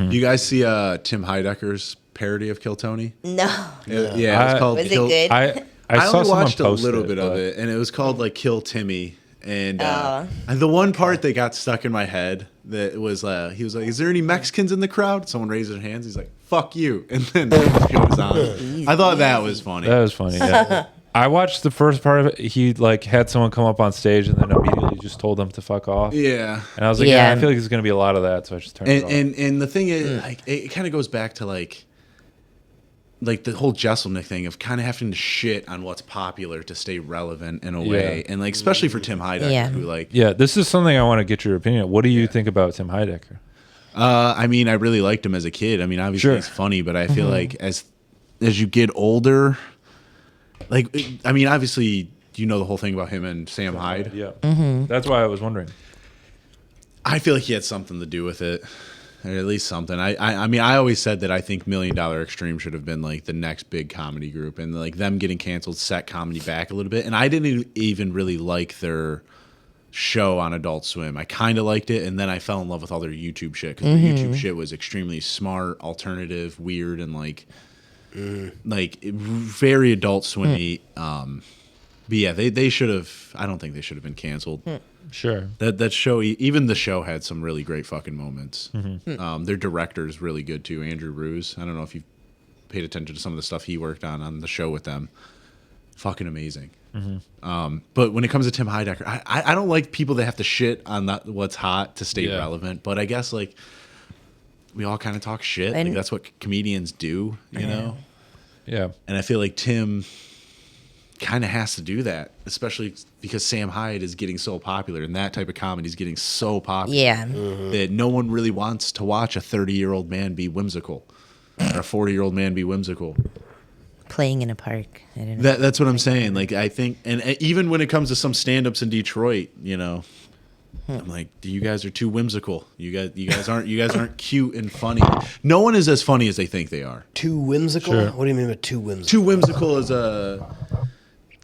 Do you guys see Tim Heidecker's parody of Kill Tony? No. Yeah, it's called Was Kill. it good? I saw only someone watched a post little it, bit of but- it, and it was called like Kill Timmy. And the one part that got stuck in my head that was he was like, "Is there any Mexicans in the crowd?" Someone raised their hands. He's like, "Fuck you," and then it goes on. I thought that was funny. That was funny. Yeah. I watched the first part of it. He like had someone come up on stage and then immediately just told them to fuck off. Yeah, And I was like, yeah, I feel like there's gonna be a lot of that, so I just turned it off. and the thing is, like, it kind of goes back to like the whole Jesselnick thing of kind of having to shit on what's popular to stay relevant in a way, and like especially for Tim Heidecker, who like this is something I want to get your opinion on. What do you think about Tim Heidecker? I mean, I really liked him as a kid. I mean, obviously he's funny, but I feel like as you get older, like I mean, obviously you know the whole thing about him and Sam Hyde. Yeah, that's why I was wondering. I feel like he had something to do with it. Or at least something. I mean, I always said that I think $1 Million Extreme should have been like the next big comedy group, and like them getting canceled set comedy back a little bit. And I didn't even really like their show on Adult Swim. I kind of liked it, and then I fell in love with all their YouTube shit because their YouTube shit was extremely smart, alternative, weird, and like very Adult Swimmy. But yeah, they should have. I don't think they should have been canceled. Sure. That show, even the show had some really great fucking moments. Their director is really good too, Andrew Ruse. I don't know if you've paid attention to some of the stuff he worked on the show with them. Fucking amazing. But when it comes to Tim Heidecker, I don't like people that have to shit on what's hot to stay relevant. But I guess like we all kind of talk shit. Like, that's what comedians do, you know? Yeah. And I feel like Tim kind of has to do that, especially because Sam Hyde is getting so popular and that type of comedy is getting so popular that no one really wants to watch a 30-year-old man be whimsical or a 40-year-old man be whimsical. Playing in a park. I don't know. That's what I'm saying. Like, I think, and even when it comes to some stand-ups in Detroit, you know, I'm like, you guys are too whimsical. You guys aren't cute and funny. No one is as funny as they think they are. Too whimsical? Sure. What do you mean by too whimsical? Too whimsical is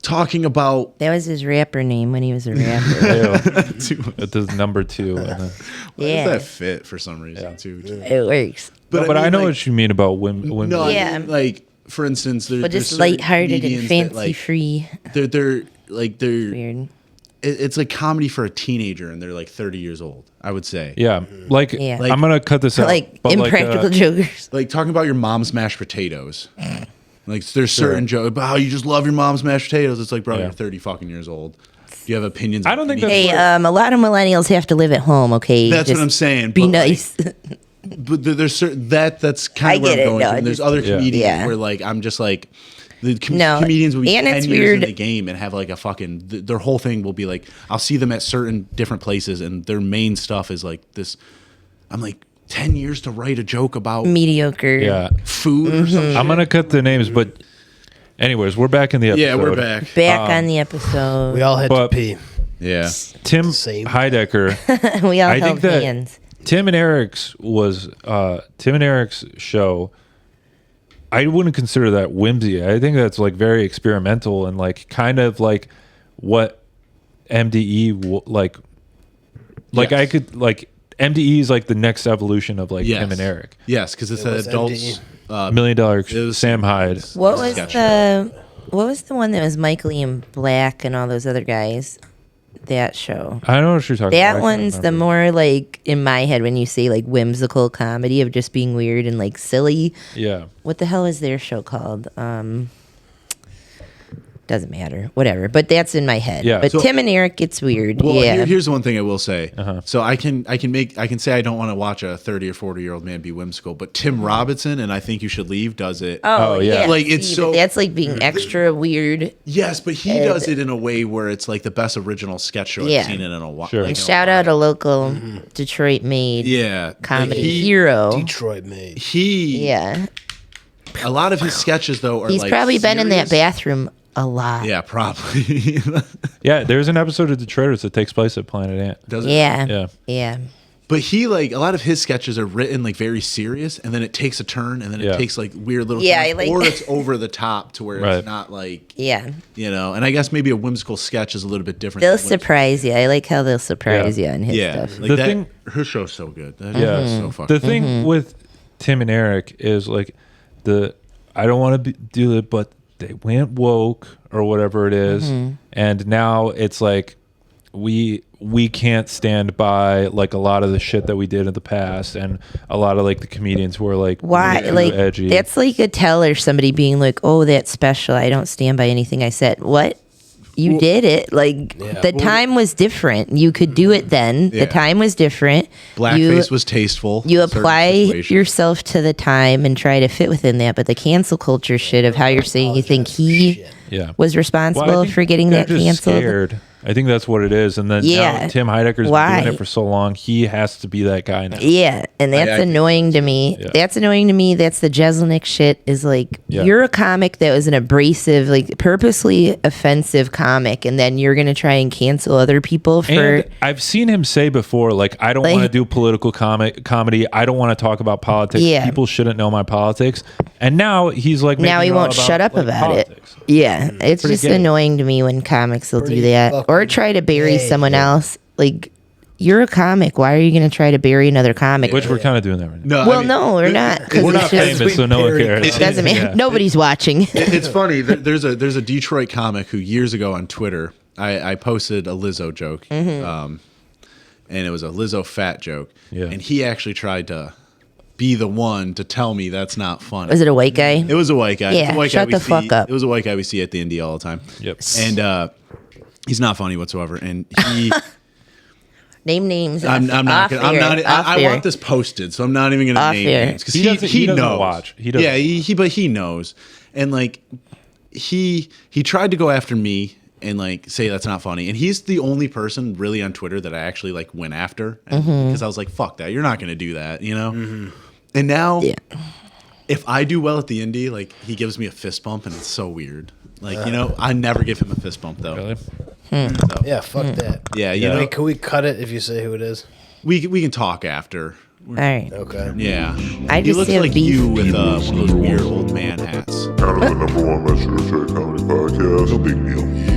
talking about. That was his rapper name when he was a rapper. It does number 2. Why does that fit for some reason too? It works. But I know like, what you mean about women. No, I mean, like for instance, But there's just certain lighthearted and comedians fancy that, like, free. They're Weird. it's like comedy for a teenager and they're like 30 years old, I would say. Yeah. Like, Yeah. I'm going to cut this out. Like but Impractical Jokers. Like talking about your mom's mashed potatoes. Like there's certain jokes about how you just love your mom's mashed potatoes. It's like, bro, you're 30 fucking years old. Do you have opinions? I don't think Hey, a lot of millennials have to live at home, okay? That's Just what I'm saying. Be but, like, nice. but there's certain that's kind I of where get I'm it, going no, to. And there's just- other comedians Yeah. where like I'm just like the No, comedians will be and 10 it's years weird. in the game and have like a fucking their whole thing will be like I'll see them at certain different places and their main stuff is like this. I'm like 10 years to write a joke about Mediocre. Yeah. food or something. I'm going to cut the names, but anyways, we're back in the episode. Yeah, we're back. Back on the episode. We all had to But- pee. Yeah. Tim Same. Heidecker. We all I held think that hands. Tim and Eric's show. I wouldn't consider that whimsy. I think that's like very experimental and like kind of like what MDE like. Like Yes. I could like MDE is like the next evolution of like Tim and Eric. Yes, because it's was adults. MDE. $1 Million it was Sam Hyde. What was sketch what was the one that was Michael Ian Black and all those other guys? That show. I know what you're talking about. That I can't one's the remember. more like in my head when you say like whimsical comedy of just being weird and like silly. Yeah. What the hell is their show called? Doesn't matter. Whatever. But that's in my head. Yeah. But So- Tim and Eric gets weird. Well, yeah. here's the one thing I will say. Uh-huh. So I can say I don't want to watch a 30 or 40-year-old man be whimsical, but Tim Robinson and I Think You Should Leave does it. Oh, yeah. Like, it's See, so- but that's like being extra weird. Yes, but he does it in a way where it's like the best original sketch show Yeah. I've seen it in a while. Sure. Like, And in a shout while. out a local Detroit made Yeah, comedy Like, hero. Detroit made. He Yeah. a lot of his sketches though are He's like probably been in that serious. bathroom a lot. Yeah, probably. Yeah, there's an episode of Detroiters that takes place at Planet Ant. Does it? Yeah. Yeah. Yeah. But he like a lot of his sketches are written like very serious, and then it takes a turn, and then Yeah. it takes like weird little Yeah, turns, I like or that. it's over the top to where Right. it's not like Yeah. you know. And I guess maybe a whimsical sketch is a little bit different. They'll than whimsical. surprise you. I like how they'll surprise Yeah. you on his Yeah, stuff. like The that. thing- Her show's so good. That Yeah. is so fucking. The thing with Tim and Eric is like I don't want to do it, but they went woke or whatever it is. And now it's like we can't stand by like a lot of the shit that we did in the past, and a lot of like the comedians who are like, why, like edgy. That's like a teller, somebody being like, oh, that's special, I don't stand by anything I said. What? You did it. Like, the time was different. You could do it then. The time was different. Blackface was tasteful. You in certain apply situations. yourself to the time and try to fit within that. But the cancel culture shit of how you're saying you think he was responsible Well, I think for getting they're that just canceled. Scared. I think that's what it is. And then now Tim Heidecker's been doing it for so long, he has to be that guy now. Yeah, and that's annoying to me. Yeah. That's annoying to me. That's the Jeselnik shit. Is like, you're a comic that was an abrasive, like purposely offensive comic, and then you're gonna try and cancel other people for. And I've seen him say before, like, I don't want to do political comedy. I don't want to talk about politics. Yeah. People shouldn't know my politics. And now he's like, now he won't shut up like, about politics. it. Yeah, it's Pretty just gay. annoying to me when comics will do that or try to bury someone else. Like, you're a comic. Why are you going to try to bury another comic? Which we're kind of doing that right now. No, Well, no, we're not. 'Cause We're it's not just- famous, so no one cares. It doesn't matter. Nobody's watching. It's funny. There's a Detroit comic who years ago on Twitter, I posted a Lizzo joke, and it was a Lizzo fat joke, and he actually tried to be the one to tell me that's not funny. Was it a white guy? It was a white guy. Yeah, It's a white shut guy the fuck up. It was a white guy we see at the Indie all the time. Yep. And he's not funny whatsoever. And he, Name names. I'm not off gonna. I'm air, not. off I air. want this posted, so I'm not even gonna Off name air. names because He doesn't knows. watch. He doesn't. Yeah, but he knows, and like he tried to go after me and like say that's not funny, and he's the only person really on Twitter that I actually like went after because I was like, fuck that, you're not gonna do that, you know. And now, if I do well at the Indie, like he gives me a fist bump, and it's so weird. Like, you know, I never give him a fist bump though. Really? So, Yeah, fuck that. yeah, you know, Wait, can we cut it if you say who it is? we can talk after. All right. Okay. Yeah, I he just looks have like beef. you with one of those weird old man hats. Out of the #1 Let's Share Comedy Podcast, no big deal.